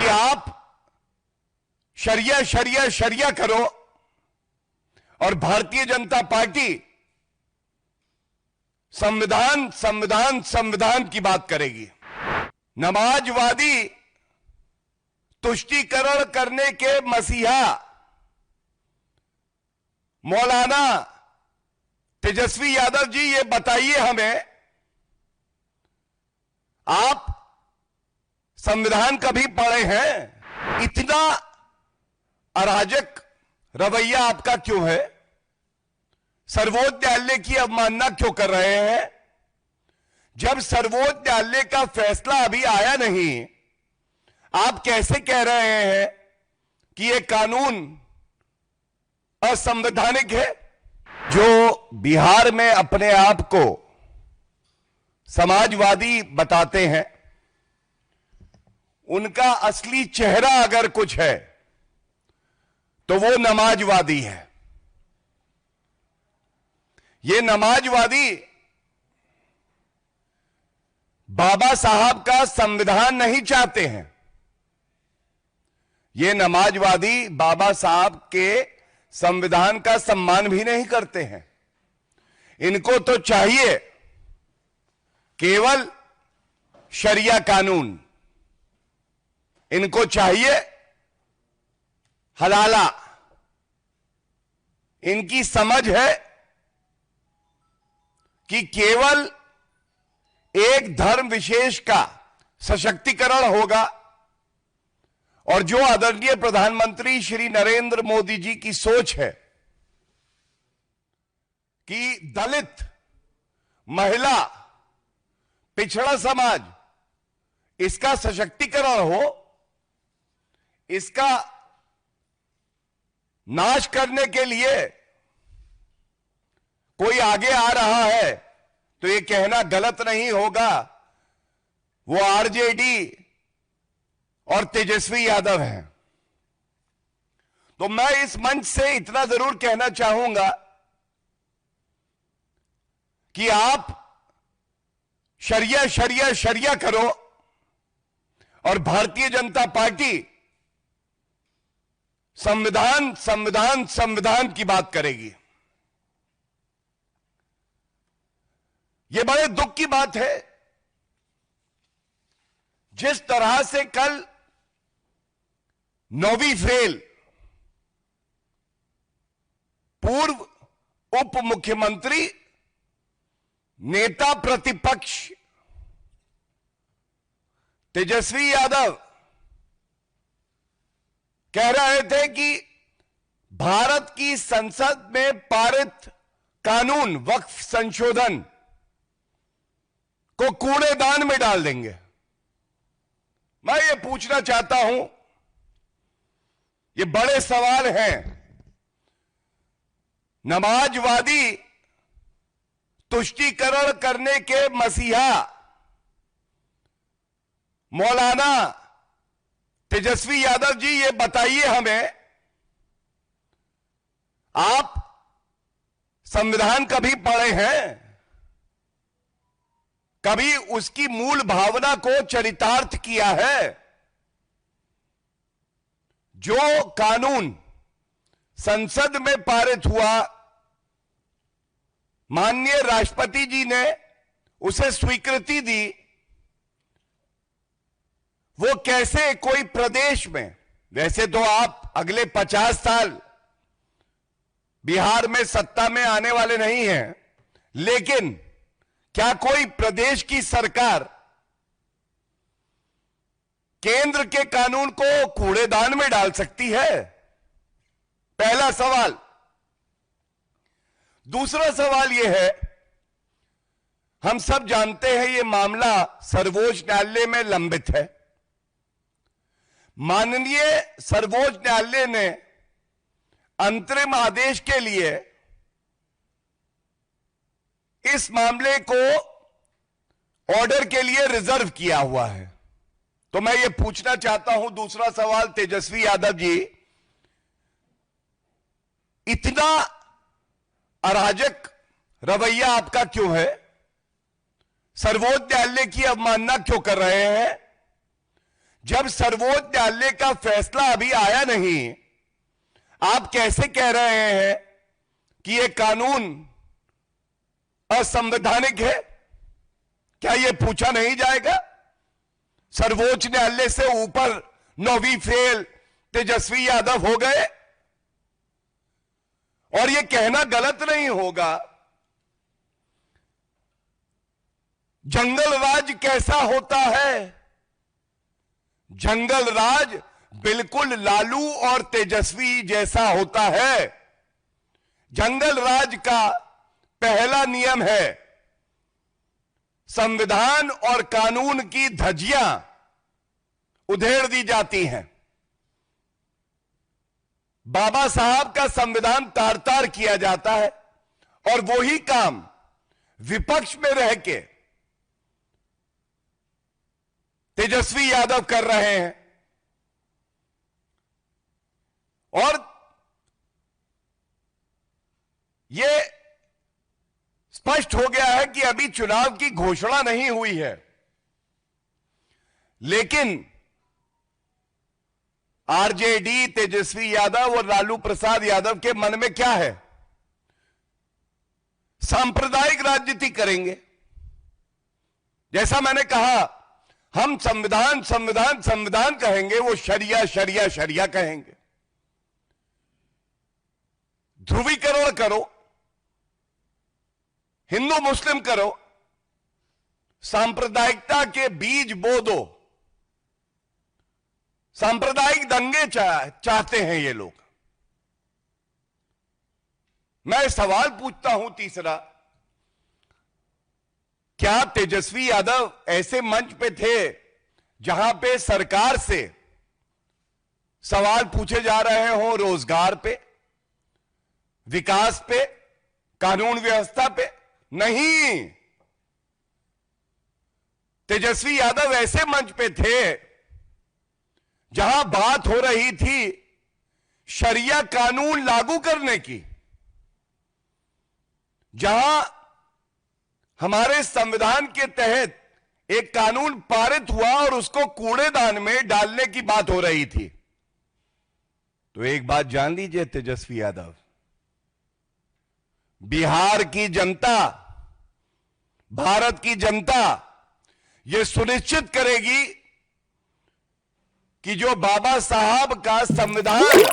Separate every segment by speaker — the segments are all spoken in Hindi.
Speaker 1: आप शरिया शरिया शरिया करो और भारतीय जनता पार्टी संविधान संविधान संविधान की बात करेगी। नमाजवादी तुष्टीकरण करने के मसीहा मौलाना तेजस्वी यादव जी, ये बताइए हमें, आप संविधान कभी पढ़े हैं? इतना अराजक रवैया आपका क्यों है? सर्वोच्च न्यायालय की अवमानना क्यों कर रहे हैं? जब सर्वोच्च न्यायालय का फैसला अभी आया नहीं, आप कैसे कह रहे हैं कि यह कानून असंवैधानिक है? जो बिहार में अपने आप को समाजवादी बताते हैं, उनका असली चेहरा अगर कुछ है तो वो नमाजवादी है। ये नमाजवादी बाबा साहब का संविधान नहीं चाहते हैं। ये नमाजवादी बाबा साहब के संविधान का सम्मान भी नहीं करते हैं। इनको तो चाहिए केवल शरिया कानून, इनको चाहिए हलाला। इनकी समझ है कि केवल एक धर्म विशेष का सशक्तिकरण होगा, और जो आदरणीय प्रधानमंत्री श्री नरेंद्र मोदी जी की सोच है कि दलित, महिला, पिछड़ा समाज, इसका सशक्तिकरण हो, इसका नाश करने के लिए कोई आगे आ रहा है तो यह कहना गलत नहीं होगा वो आरजेडी और तेजस्वी यादव हैं। तो मैं इस मंच से इतना जरूर कहना चाहूंगा कि आप शरिया शरिया शरिया करो और भारतीय जनता पार्टी संविधान संविधान संविधान की बात करेगी। यह बड़े दुख की बात है, जिस तरह से कल 9वीं फेल पूर्व उप मुख्यमंत्री, नेता प्रतिपक्ष तेजस्वी यादव कह रहे थे कि भारत की संसद में पारित कानून वक्फ संशोधन को कूड़ेदान में डाल देंगे। मैं ये पूछना चाहता हूं, ये बड़े सवाल हैं। नमाजवादी तुष्टीकरण करने के मसीहा मौलाना तेजस्वी यादव जी, ये बताइए हमें, आप संविधान कभी पढ़े हैं? कभी उसकी मूल भावना को चरितार्थ किया है? जो कानून संसद में पारित हुआ, माननीय राष्ट्रपति जी ने उसे स्वीकृति दी, वो कैसे कोई प्रदेश में, वैसे तो आप अगले 50 साल बिहार में सत्ता में आने वाले नहीं हैं, लेकिन क्या कोई प्रदेश की सरकार केंद्र के कानून को कूड़ेदान में डाल सकती है? पहला सवाल। दूसरा सवाल यह है, हम सब जानते हैं यह मामला सर्वोच्च न्यायालय में लंबित है। माननीय सर्वोच्च न्यायालय ने अंतरिम आदेश के लिए इस मामले को ऑर्डर के लिए रिजर्व किया हुआ है। तो मैं ये पूछना चाहता हूं, दूसरा सवाल, तेजस्वी यादव जी, इतना अराजक रवैया आपका क्यों है? सर्वोच्च न्यायालय की अवमानना क्यों कर रहे हैं? जब सर्वोच्च न्यायालय का फैसला अभी आया नहीं, आप कैसे कह रहे हैं कि यह कानून असंवैधानिक है? क्या यह पूछा नहीं जाएगा? सर्वोच्च न्यायालय से ऊपर 9वीं फेल तेजस्वी यादव हो गए, और यह कहना गलत नहीं होगा। जंगल राज कैसा होता है? जंगल राज बिल्कुल लालू और तेजस्वी जैसा होता है। जंगल राज का पहला नियम है, संविधान और कानून की धज्जियां उधेड़ दी जाती हैं। बाबा साहब का संविधान तार तार किया जाता है, और वही काम विपक्ष में रह के तेजस्वी यादव कर रहे हैं। और यह स्पष्ट हो गया है कि अभी चुनाव की घोषणा नहीं हुई है, लेकिन आरजेडी, तेजस्वी यादव और लालू प्रसाद यादव के मन में क्या है? सांप्रदायिक राजनीति करेंगे। जैसा मैंने कहा, हम संविधान संविधान संविधान कहेंगे, वो शरिया शरिया शरिया कहेंगे। ध्रुवीकरण करो, हिंदू मुस्लिम करो, सांप्रदायिकता के बीज बो दो। सांप्रदायिक दंगे चाहते हैं ये लोग। मैं सवाल पूछता हूं तीसरा, क्या तेजस्वी यादव ऐसे मंच पे थे जहां पे सरकार से सवाल पूछे जा रहे हो रोजगार पे, विकास पे, कानून व्यवस्था पे? नहीं, तेजस्वी यादव ऐसे मंच पे थे जहां बात हो रही थी शरिया कानून लागू करने की, जहां हमारे संविधान के तहत एक कानून पारित हुआ और उसको कूड़ेदान में डालने की बात हो रही थी। तो एक बात जान लीजिए तेजस्वी यादव, बिहार की जनता, भारत की जनता यह सुनिश्चित करेगी कि जो बाबा साहब का संविधान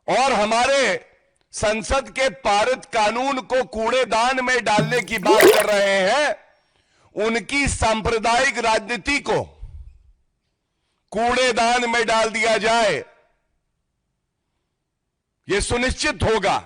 Speaker 1: और हमारे संसद के पारित कानून को कूड़ेदान में डालने की बात कर रहे हैं, उनकी सांप्रदायिक राजनीति को कूड़ेदान में डाल दिया जाए, यह सुनिश्चित होगा।